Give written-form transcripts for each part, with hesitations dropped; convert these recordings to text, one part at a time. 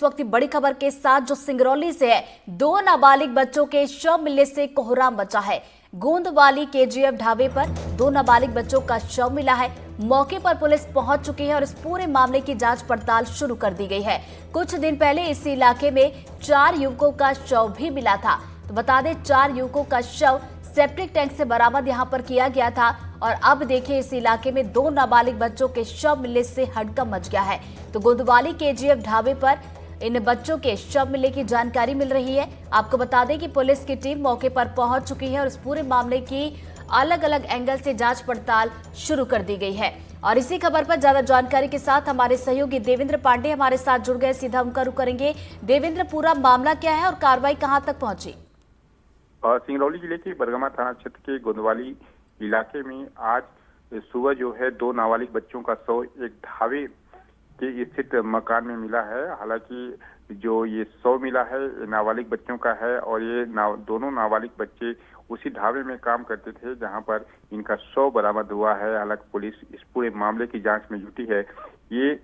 इस वक्त की बड़ी खबर के साथ जो सिंगरौली से है। 2 नाबालिग बच्चों के शव मिलने से कोहराम मचा है। गोंदवाली केजीएफ ढाबे पर 2 नाबालिग बच्चों का शव मिला है। मौके पर पुलिस पहुंच चुकी है और इस पूरे मामले की जांच पड़ताल शुरू कर दी गई है। कुछ दिन पहले इस इलाके में 4 युवकों का शव भी मिला था। तो बता दें, 4 युवकों का शव सेप्टिक टैंक से बरामद यहां पर किया गया था और अब देखिए इस इलाके में 2 नाबालिग बच्चों के शव मिलने से हड़कंप मच गया है। तो गोंदवाली केजीएफ ढाबे पर इन बच्चों के शव मिलने की जानकारी मिल रही है। आपको बता दें कि पुलिस की टीम मौके पर पहुंच चुकी है और इस पूरे मामले की अलग अलग एंगल से जांच पड़ताल शुरू कर दी गई है। और इसी खबर पर ज्यादा जानकारी के साथ हमारे सहयोगी देवेंद्र पांडे हमारे साथ जुड़ गए। सीधा उनका रुख करेंगे। देवेंद्र, पूरा मामला क्या है और कार्रवाई कहां तक पहुंची? सिंगरौली जिले के बरगमा थाना क्षेत्र के गोंदवाली इलाके में आज सुबह जो है 2 नाबालिग बच्चों का शव एक ढाबे के स्थित मकान में मिला है। हालांकि जो ये शव मिला है नाबालिग बच्चों का है और ये दोनों नाबालिग बच्चे उसी ढाबे में काम करते थे जहां पर इनका शव बरामद हुआ है। हालांकि पुलिस इस पूरे मामले की जांच में जुटी है। ये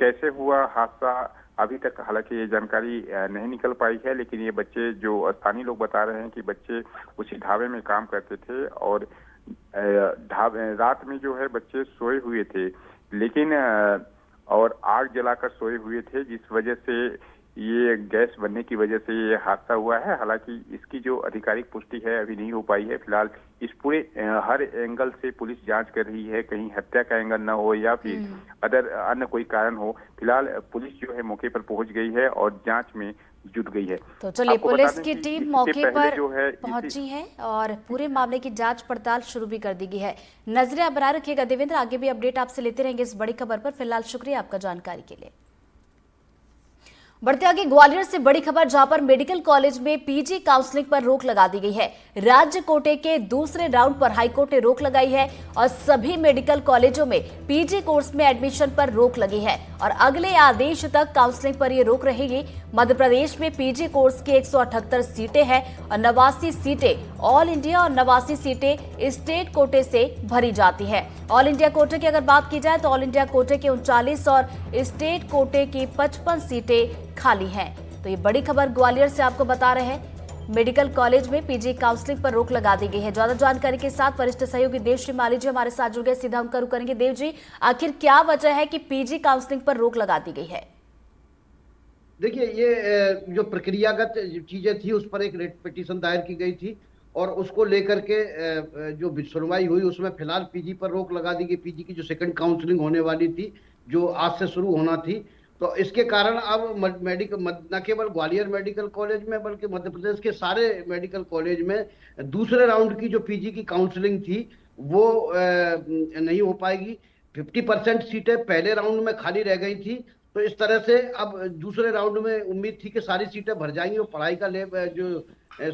कैसे हुआ हादसा अभी तक हालांकि ये जानकारी नहीं निकल पाई है, लेकिन ये बच्चे जो स्थानीय लोग बता रहे हैं कि बच्चे उसी ढाबे में काम करते थे और रात में जो है बच्चे सोए हुए थे, लेकिन और आग जलाकर सोए हुए थे, जिस वजह से ये गैस बनने की वजह से ये हादसा हुआ है। हालांकि इसकी जो आधिकारिक पुष्टि है अभी नहीं हो पाई है। फिलहाल इस पूरे हर एंगल से पुलिस जांच कर रही है, कहीं हत्या का एंगल न हो या फिर अन्य कोई कारण हो। फिलहाल पुलिस जो है मौके पर पहुंच गई है और जांच में जुट गई है। तो चलिए, पुलिस की टीम मौके पर पहुंची है और पूरे मामले की जांच पड़ताल शुरू भी कर दी गई है। नजरें आप बनाए रखिएगा देवेंद्र, आगे भी अपडेट आपसे लेते रहेंगे इस बड़ी खबर पर। फिलहाल शुक्रिया आपका जानकारी के लिए। बढ़ते आगे ग्वालियर से बड़ी खबर, जहां पर मेडिकल कॉलेज में पीजी काउंसलिंग पर रोक लगा दी गई है। राज्य कोटे के दूसरे राउंड पर हाईकोर्ट ने रोक लगाई है और सभी मेडिकल कॉलेजों में पीजी कोर्स में एडमिशन पर रोक लगी है और अगले आदेश तक काउंसलिंग पर यह रोक रहेगी। मध्य प्रदेश में पीजी कोर्स की 178 सीटें हैं और 89 सीटें ऑल इंडिया और 89 सीटें स्टेट कोटे से भरी जाती है। ऑल इंडिया कोटे की अगर बात की जाए तो ऑल इंडिया कोटे के 39 और स्टेट कोटे की 55 सीटें खाली हैं। तो ये बड़ी खबर ग्वालियर से आपको बता रहे हैं। मेडिकल कॉलेज में पीजी काउंसलिंग पर रोक लगा दी गई है। ज्यादा जानकारी के साथ वरिष्ठ सहयोगी देवश्री माली जी हमारे साथ जुड़ गए। सीधा उनका रुख करेंगे। देव जी, आखिर क्या वजह है कि पीजी काउंसलिंग पर रोक लगा दी गई है? देखिए, ये जो प्रक्रियागत चीजें थी उस पर एक रेट पिटीशन दायर की गई थी और उसको लेकर के जो सुनवाई हुई उसमें फिलहाल पीजी पर रोक लगा दी गई। पीजी की जो सेकंड काउंसलिंग होने वाली थी, जो आज से शुरू होना थी, तो इसके कारण अब मेडिकल न केवल ग्वालियर मेडिकल कॉलेज में बल्कि मध्य प्रदेश के सारे मेडिकल कॉलेज में दूसरे राउंड की जो पीजी की काउंसलिंग थी वो नहीं हो पाएगी। 50% सीटें पहले राउंड में खाली रह गई थी, तो इस तरह से अब दूसरे राउंड में उम्मीद थी कि सारी सीटें भर जाएंगी और पढ़ाई का जो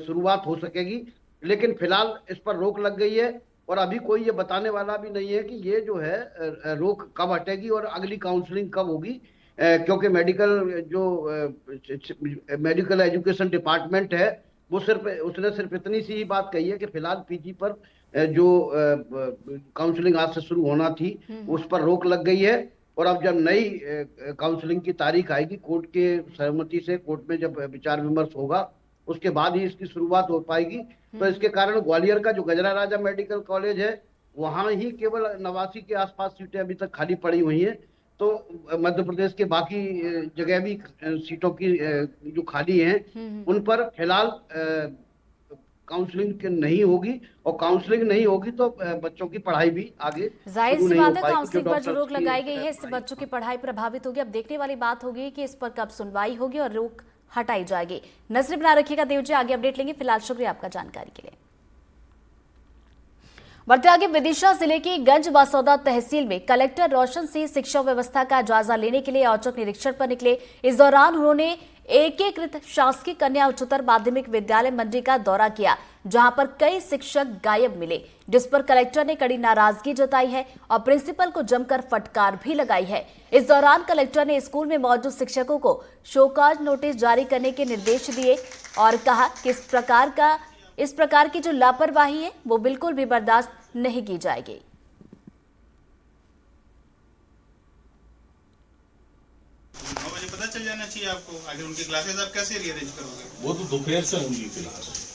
शुरुआत हो सकेगी। लेकिन फिलहाल इस पर रोक लग गई है और अभी कोई ये बताने वाला भी नहीं है कि ये जो है रोक कब हटेगी और अगली काउंसलिंग कब होगी, क्योंकि मेडिकल एजुकेशन डिपार्टमेंट है वो उसने सिर्फ इतनी सी ही बात कही है कि फिलहाल पीजी पर जो काउंसलिंग आज से शुरू होना थी उस पर रोक लग गई है। और अब जब नई काउंसलिंग की तारीख आएगी कोर्ट के सहमति से, कोर्ट में जब विचार विमर्श होगा उसके बाद ही इसकी शुरुआत हो पाएगी। तो इसके कारण ग्वालियर का जो गजरा राजा मेडिकल कॉलेज है वहां ही केवल 89 के आसपास सीटें अभी तक खाली पड़ी हुई हैं। तो मध्य प्रदेश के बाकी जगह भी सीटों की जो खाली हैं उन पर फिलहाल काउंसलिंग नहीं होगी और काउंसलिंग नहीं होगी तो बच्चों की पढ़ाई भी आगे जाहिर सी बात है, काउंसलिंग पर जो रोक लगाई गई है इससे बच्चों की पढ़ाई प्रभावित होगी। अब देखने वाली बात होगी कि इस पर कब सुनवाई होगी और रोक हटाई जाएगी। नजर बना रखिएगा देव जी, आगे अपडेट लेंगे। फिलहाल शुक्रिया आपका जानकारी के लिए। बढ़ते आगे, विदिशा जिले की गंज बासौदा तहसील में कलेक्टर रोशन सिंह शिक्षा व्यवस्था का जायजा लेने के लिए औचक निरीक्षण पर निकले। इस दौरान उन्होंने एकीकृत शासकीय कन्या उच्चतर माध्यमिक विद्यालय मंडी का दौरा किया, जहां पर कई शिक्षक गायब मिले, जिस पर कलेक्टर ने कड़ी नाराजगी जताई है और प्रिंसिपल को जमकर फटकार भी लगाई है। इस दौरान कलेक्टर ने स्कूल में मौजूद शिक्षकों को शोकॉज नोटिस जारी करने के निर्देश दिए और कहा कि इस प्रकार की जो लापरवाही है वो बिल्कुल भी बर्दाश्त नहीं की जाएगी। मुझे पता चल जाना चाहिए आपको? आगे उनकी क्लासेस आप कैसे रीअरेंज करोगे? वो तो दोपहर से होंगी क्लास।